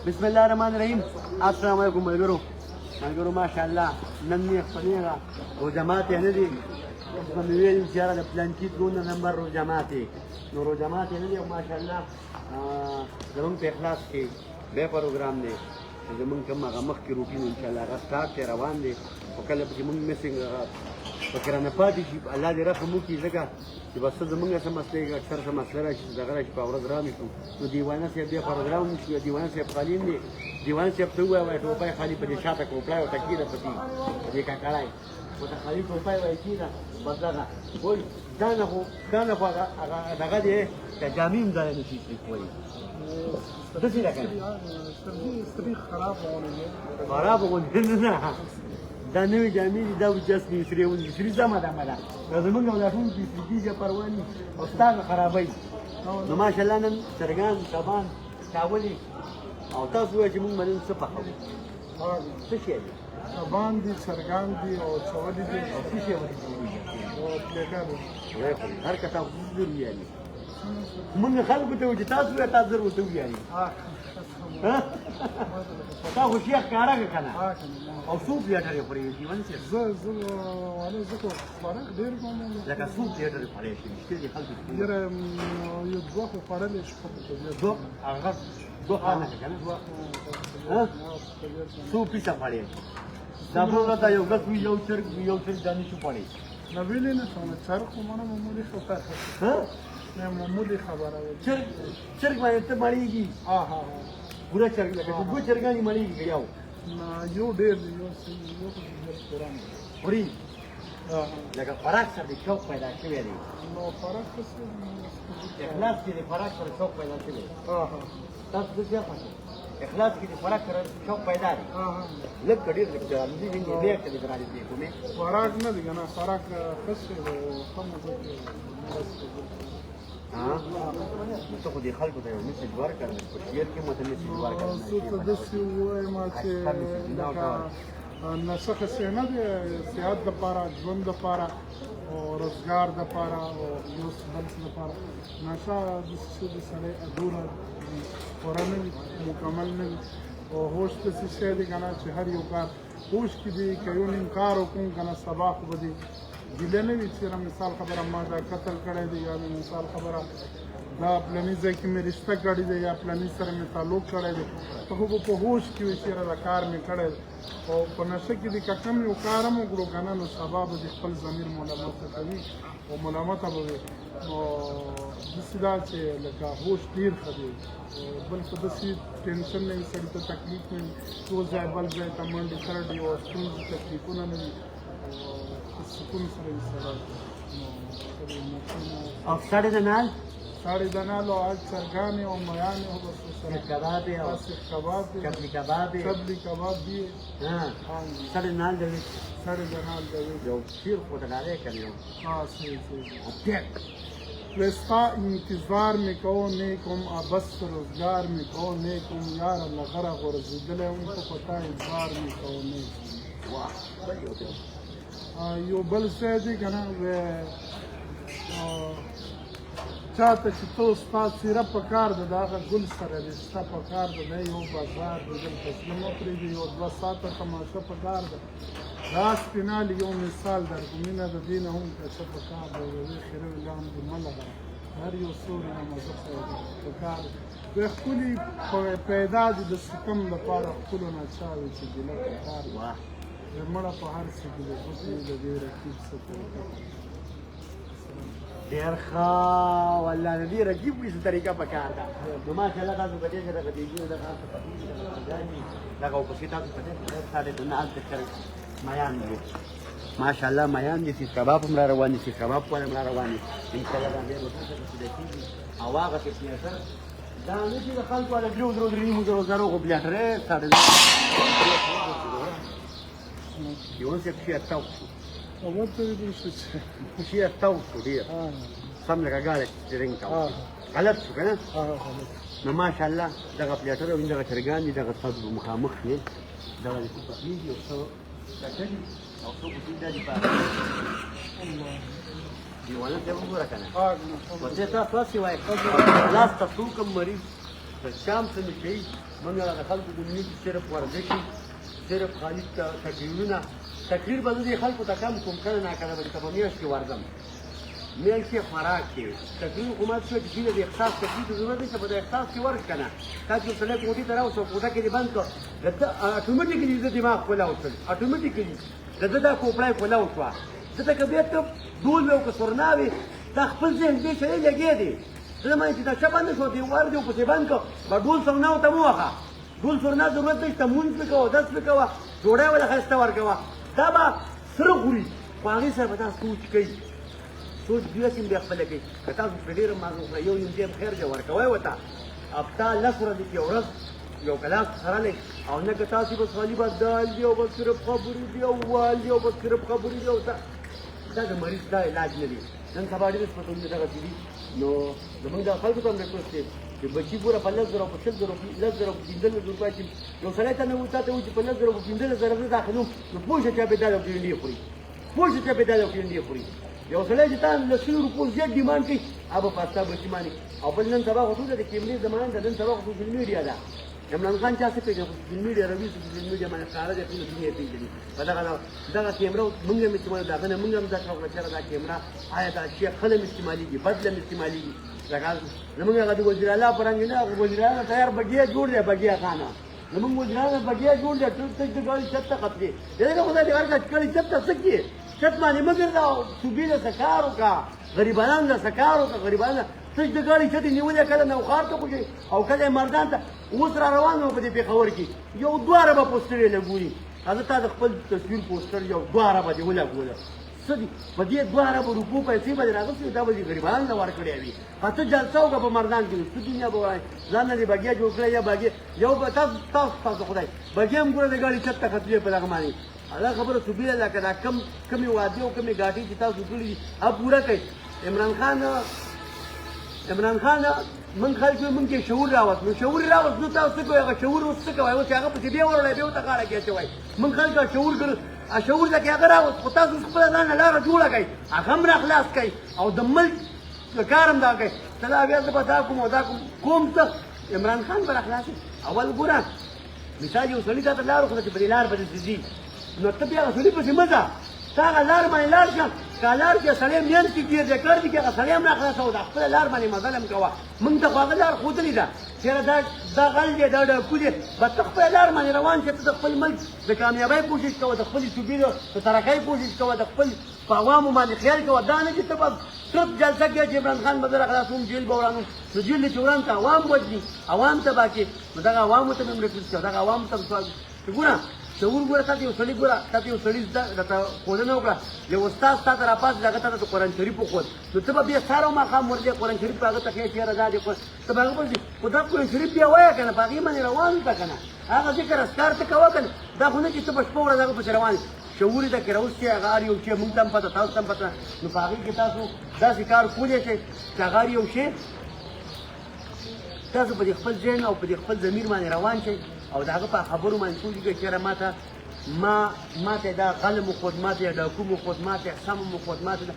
بسم الله الرحمن الرحیم. السلام علیکم ملګرو ماشاءالله نن مې خپلېږه روجمات یې نه دي اوس به مې ویل چې یاره د پلانکي دونه نمبر روجمات یې نو روجمات یې نه دي او ماشاءالله زمونږ په اخلاص کې بیا پروګرام دی زمونږ کوم هغه مخکې روټین انشاءالله هغه سټارټ دی روان دی خو کله پکې مونږ مسینګ پکې رانه پاتې شي الله دې رحم وکړي ځکه چې بس زمونږ څه مسلې اکثر څه مسله راشي چې دغه راشي په ورځ رانه شو نو دیوانه صاحب بیا پروګرام شو دیوانه صاحب قالین دی دیوانه صاحب ته ووایه ټوپۍ خالي په دې شاته کوپړی ورته کېده په دې کاکړی ورته خالي ټوپۍ وایي کېده بس دغه وایي دا نه خو هغه دغه دی که جامې هم ځای نه شي وایي داسې ده که نه خراب غوندې نه دا نوې جامې دي دا جست سرې ونې سرې سمه ده مله دا زمونږ اولادونه چې سرې کېږي پروا نه او ستا خرابوي نو ماشاءالله نن چرګان کبان چاولې او تاسو وایئ چې مونږ به نن څه پخوو څه شی دی کبان دي چرګان دي او چاولې دي او څه شی او پلیټه ده هر کته ضرور ویالي مونږ خلکو ته وایو چې تاسو وایئ تاسو ضرور ورته وویالي تا خو شیخ ښکاره کړه که نه او څو پلیټه یې خورې دیوانه صاحب زه خو خوراک ډېر کوم لکه څو پلیټه یې خوړی شي مشکل دې خلکو یاره یو دوه خو خوړلی شي دوه هغه دوه خانه که نه څو پیسه خوړی دا به ورته یو ګس وي یو چرګ دانې شو خوړی نه ویلې نه شم چرګ خو مانه معمولي خبره نه معمولي خبره چرګ باندې ته مړېږي پوره چرګ لکه چې دوه چرګانې مړېږي که یو یو ډېر دی یو قرآن خوري لکه خوراک سره د شوق پیدا شوی دی نو خوراک څه اخلاص کې د خوراک سره شوق پیدا شوی دی تاسو څه څه خوښوئ اخلاص کې د خوراک سره شوق پیدا دی لږ که ډېر لږ دې ډېر ته دې ګرانې دی کومې خوراک نه دی که نه خوراک ښه شی دی ښه مزه ته خو دې خلکو ته یو میسج ورکړه په شعر کې مو ته میسج ورکړه زه ته داسې ووایم چې لکه نشه ښه شی نه دی صحت دپاره ژوند دپاره او روزګار دپاره او یو بل څه دپاره نشه داسې شی د سړی ادوره پوره نه وي مکمل نه وي او هوش داسې شی دی که نه چې هر یو کار هوش کې دی که یو نیم کار وکړم که نه سبا خو به دی ګیله نه وي چې مثال خبره ما دا قتل کړی دی یا مثال خبره دا پلاني ځای کې مې رشته کړې دی یا پلاني سره مې تعلق کړی دی ته خو به په هوش کې وي چې یاره دا کار مې کړی دی او په نشه کې دی که کم یو کار هم وکړو که نه نو سبا به د خپل ضمیر ملامته کوي او ملامته به وي نو داسې دا چې لکه هوش ډېر ښه دی بل خو داسې ټینشن نه وي سړي ته تکلیف نه وي یو ځای بل ځای ته منډې ترډې او ستونزې تکلیفونه نه وي سکون سره وي سړی او سړی د نال ساړې د نالو آج چرګانې او میانې او بس سیخ کباب دی او سیخ کباب دی چپلی کباب دی چپلی کباب دی سړی نال دی ساړې د نال دی یو شیر خو ته ډالۍ کړی یو رستا انتظار میں کہو نیکم بس روزگار میں کہو نیکم یار اللہ غرق ورزیدلے ان کو پتا اظہار میں کہو نیکم یو بل څه دی که نه چاته چې ته ستا څېره په کار ده د هغه ګل سره رشته په کار ده دی یو بازار دی دلته زړه مه پرېږدي یو 2 ساعته تماشه په کار ده دا سپینالي یو مثال درکړو مینه د دې نه هم کشه په کار ده یوې خیره لاندې مه لغه هر یو سوري نه مزه په کار دوی ښکلي پیدا دي د ستم لپاره ښکلو ناچاوي چې ګیله په کار مړه په هر څه کې د ګوتې د دې رقیب څه طریقه ډېر ښه والله د دې رقیب څه طریقه په کار ده نو ماشاءالله تاسو په دې سره د دې دغه دغه ورپسې تاسو په دې سره د نال د میان دي ماشاءالله میان دي سیخ کباب هم را روان دي سیخ کباب کول هم را روان دي انشاءالله دا ډېر ورته رسېدلی کېږي او هغه پلیټر دا نه چې د خلکو هغه درې نیمو زرو خو پلیټرې ساړه یو څه چې تاو او ورته دې څه چې تاو ډېر سم لکه ګاډي چې رنګ تاو غلط شو که نه نو ماشاءالله دغه پلیټر او دغه چرګان دي دغه تاسو مخامخ یې دغه څه پخېږي او څه ګټلي او څه کوچني دا دي پاتې دیوانه ته وګوره که نه ورته تا تاسې وایي لاس ته څوک هم مریض شام څه نه کوي موږ د خلکو د ملي صرف ورزشي صرف خالي تقریرونه تقریر به زه خلکو ته کم کوم کله ناکله به په میاشت کې ورځم میاشت کې خوراک کې تقریر خو ما څه چې د احساس تقریر د ضرورت نشته په د احساس کې ورک کنه تاسو سره کوټې ته راوځو کوټه کې دې بند کړ دا اتوماتیکلی د دماغ کولا وصل اتوماتیکلی دا کوپړای کولا وشو ځکه که بیا ته ډول یو که سورناوي دا خپل ذهن دې شی لګې دی زه ما چې دا شپه نه شو دی ور دی په څه بند کړ په ډول سورناو ته مو واخا ډول سورنا ضرورت نشته مونږ وکاو داس وکاو جوړه ولا خسته ورکوا دا به سره غوري خو هغې سره به تاسو سوچ کوي سوچ بیا سیم بیا خپله کوي که تاسو پرې ډېره مازو خورئ یو نیم ټیم خیر دی ورکوئ ورته هفته لس ورځې کې یو ورځ یو ګلاس خوړلی او نه که تاسو بس خالي به دال دي او بس صرف خبرې دي او وال دي او بس صرف خبرې دي او دا د مریض دا علاج نه دی نن سبا ډېر هسپتالونه دغسې دي نو زموږ د خلکو ته هم ریکوست دی چې بچي پوره په 10,000 په 10,000 15,000 روپۍ چې یو سړی ته نه تا ته وایي چې په 10,000 په 15,000 زه داخلوم نو پوه شه چې بیا دال او ګرنډې خوري پوه شه چې بیا دال او ګرنډې خوري یو سړی چې تا له 100 روپو زیات ډیمانډ کوي هغه به په ستا بچي باندې او بل نن سبا خو ټوله د کیمرې زمانه ده نن سبا خو سوشل میډیا ده عمران خان چا څه پېژني خو سوشل میډیا روي سوشل میډیا باندې ښکاره دی ټوله دنیا یې پېژني په دغه کیمره موږ هم استعمالوو د هغه نه موږ هم زده کړه وکړه چېرې دا کیمره آیا دا شی ښه هم استعمالېږي بد هم استعمالېږي لکه زموږ هغه د وزیر اعلی په رنګ نه هغه وزیر اعلی تیار بګیا جوړ دی بګیا خانه زموږ وزیر اعلی بګیا جوړ دی ټول د ګاډي چت ته خطرې دغه خدای دې ورکړه کړي چت ته څه کې چت باندې مګر دا صوبې له سکار وکړه غریبانان له سکار وکړه غریبانان څه د ګاډي چت نیولې کله نوخار ته پوجي او کله مردان ته اوس را روان و په دې پېښور کې یو دوه عربه پوسټر یې لګولي هغه تا د خپل تصویر پوسټر یو دوه عربه دې ولګوله څه دي په دې 2,000 روپو پیسې به دې راغوستې دا به دې غریبانو ته ورکړې وي په ته جلسه وکړه په مردان کې څه دنیا به وایي ځان نه دې بګیا جوړ کړی یا بګیا یو به تاسو خدای بګیا هم ګوره د ګاډي چت ته ختلې په دغه باندې دا خبره صوبې لکه دا کمې وعدې او کمې ګاډۍ چې تاسو کړي دي هغه پوره کړئ عمران خان من خلک موږ کې شعور راوست نو شعور راوست نو تاسو څه کوئ هغه شعور اوس څه کوئ اوس هغه پسې بیا وروړی بیا ورته غاړه کې اچوئ موږ خلک شعور کړو شعور ځکه هغه راوست خو تاسو خپله ځانه لاره جوړه کړئ هغه هم راخلاص کړئ او د ملک کار هم دا کوي ته دا بیا زه به دا کوم او دا کوم څه عمران خان به راخلاصي اول ګوره مثال یو سړي تا ته لار وښوده چې په دې لار به دې ځي نو ته بیا هغه سړي پسې مه ځه ته هغه لار باندې لاړ شه که لار کې سړی منځ کې ګیر دی کړ دي کې هغه سړی هم راخلاصوه د خپله لار باندې مزل هم کوه موږ ته خو هغه لار ښودلې ده چېرې دا غل دی دا ډاکو دی به ته خپله لار باندې روان شې ته د خپل ملک د کامیابۍ کوشش کوه د خپلې صوبې د ترقۍ کوشش کوه د خپل په عوامو باندې خیال کوه دا نه چې ته به صرف جلسه کې چې عمران خان به زه راخلاصوم جیل به ورانوم نو جیل چې وران ته عوام وژني عوام تباه کړي نو دغه عوامو ته مې هم رسوس کوه دغه عوامو ته ګوره شعور ګوره تاته یو سړي ګوره تاته یو سړي درته ښودنه وکړه یو استاد تا ته راپاڅېد هغه ته د قرآن شریف وښود نو ته به بیا سهار او ماښام ورځې قرآن شریف په هغه ته ښیې چېرې دا دې ته به هغه پسې خو دا قرآن شریف بیا وایه که نه په هغې باندې روان وي که نه هغه ذکر اذکار ته کوه که نه دا خو نه چې ته به شپه ورځ هغه پسې روان وي شعور یې ده که راوستې هغه هر یو شی مونږ ته هم پته تاسو ته هم پته نو په هغې کې تاسو داسې کار کولی شئ چې هغه هر یو شی تاسو په دې خپل ذهن او په دې خپل ضمیر باندې روان شئ او د هغه په خبرو باندې سوچ وکړئ چېرې ما ته دا غل مو خود ما ته ډاکو مو خود ما ته سم مو خود ما ته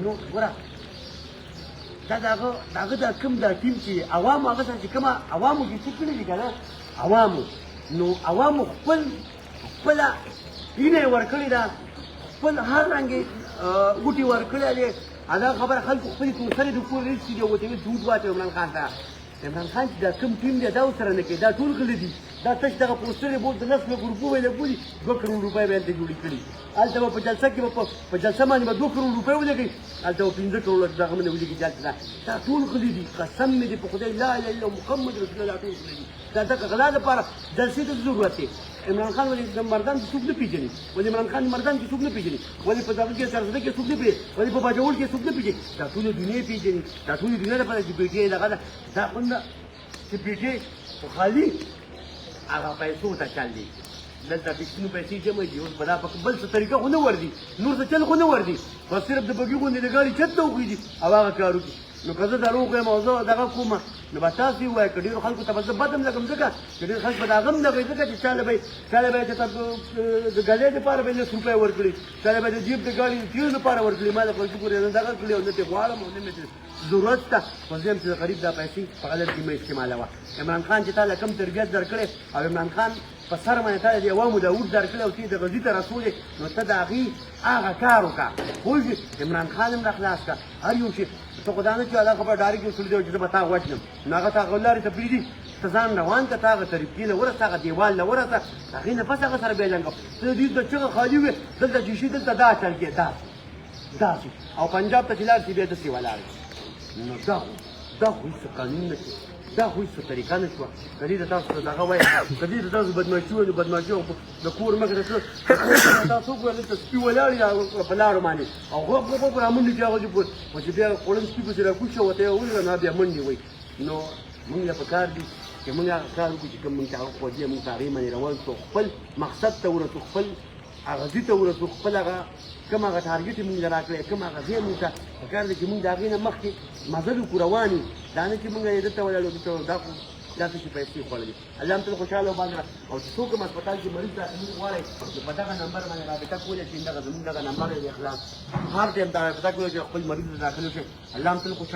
نو ګوره دا د هغه دا کوم دا ټیم چې عوامو هغه سره چې کومه عوامو چې څه کړي دي که نه عوامو نو عوامو خپله وینه یې ورکړې ده خپل هر رنګې بوټي ورکړی دی دا خبره خلکو خپلې توسرې د کور رسي دي ورته ویل دود واچوي عمران خان ته عمران خان چې دا کوم ټیم دی دا ورسره نه کوي دا ټول غلي دي دا تش دغه پوسټر یې بوت د 10 روپو ویلې بولي 2 کروڑ روپۍ به هلته جوړې کړي هلته به په جلسه کې به په جلسه باندې به 2 کروڑ روپۍ ولګوي هلته به 15 کروڑ دغه باندې ولګي جلسه دا ټول غلي دي قسم مې دې په خدای لا اله الا محمد رسول الله ټول غلي دي دا دغه غلا دپاره جلسې ته ضرورت دی عمران خان ولې د مردان کې څوک نه پېژني ولې عمران خان مردان کې څوک نه پېژني ولې په دغه کې سرزده کې څوک نه پېژني ولې په باجوړ کې څوک نه پېژني دا ټوله دنیا پېژني دا ټوله دنیا لپاره چې بیټې دغه ده دا خوند چې بیټې خو خالي هغه پیسو ته چل دی دلته ټیکسونو پیسې جمع دي اوس به دا په بل څه طریقه خو نه ورځي نور څه چل خو نه ورځي بس صرف د بګي غوندې د ګاډي چت ته وخېږي او هغه کار وکړي نو که زه دروغ وایم او زه دغه کومه نو به تاسو یې ووایه که ډېرو خلکو ته به زه بد هم لګم ځکه چې ډېر خلک به د هغه هم لګوي ځکه چې چاله به یې د ګلۍ دپاره به یې 10 روپۍ ورکړي چاله به د جیب د ګاډي د تیلو دپاره ورکړي ما د خلکو پورې نه دغه کړي او نه ترې غواړم او نه مې ضرورت شته خو زه یم چې د غریب دا پیسې په غلط کې مه استعمالوه عمران خان چې تا له کوم تربیت درکړی او عمران خان په سر باندې تا د عوامو داود درکړی او ته یې د غزي ته رسولې نو ته د هغې هغه کار وکړه پوه شوې عمران خان هم راخلاص کړه هر یو شي ته خو دا نه چې هغه خبره ډارې کې وسولې دی چې زه به تا وژنم نو هغه ته هغه لارې ته پرېږدي ته ځان روان که ته هغه طریقې له ورسه هغه دیوال له ورسه هغې نه پس هغه سره بیا جنګ ته د دې د چغه خالي وې دلته شیشې دلته دا چل کې داسې او پنجاب ته چې لاړ شي بیا داسې ولاړ نو دا خو هېڅ قانون نه شي دا خو هېڅ طریقه نه شوه که دې ته تاسو دغه وایي که دې ته تاسو بدماشي وایي نو بدماشي د کور مخې ته تلل تاسو وګورئ دلته سپي ولاړ دي په لارو باندې او غوپ رامنډې چې هغه خو چې بیا خوړل سپي پسې راکوز شه ورته یې وویل نو بیا منډې وایي نو موږ له پکار دي چې موږ هغه کار وکړو چې کوم موږ ته هغه خوځي موږ په هغې باندې روان شو خپل مقصد ته ورسو خپل غزي ته ورسو خپل هغه کوم هغه ټارګېټ یې موږ له راکړی کوم هغه ځای موږ ته پکار دی چې موږ د هغې نه مخکې مزل وکړو روان یو دا نه چې موږ یې دلته ولاړو دلته دا خو داسې چې پیسې خوړلې الله هم تل خوشحاله وباندې او چې څوک هم هسپتال کې مریض داخلي غواړئ نو په دغه نمبر باندې رابطه کولی شئ دغه زموږ دغه نمبر دی د اخلاص هر ټایم دا رابطه کولی شئ خپل مریض ته داخل شئ الله هم تل خوشحاله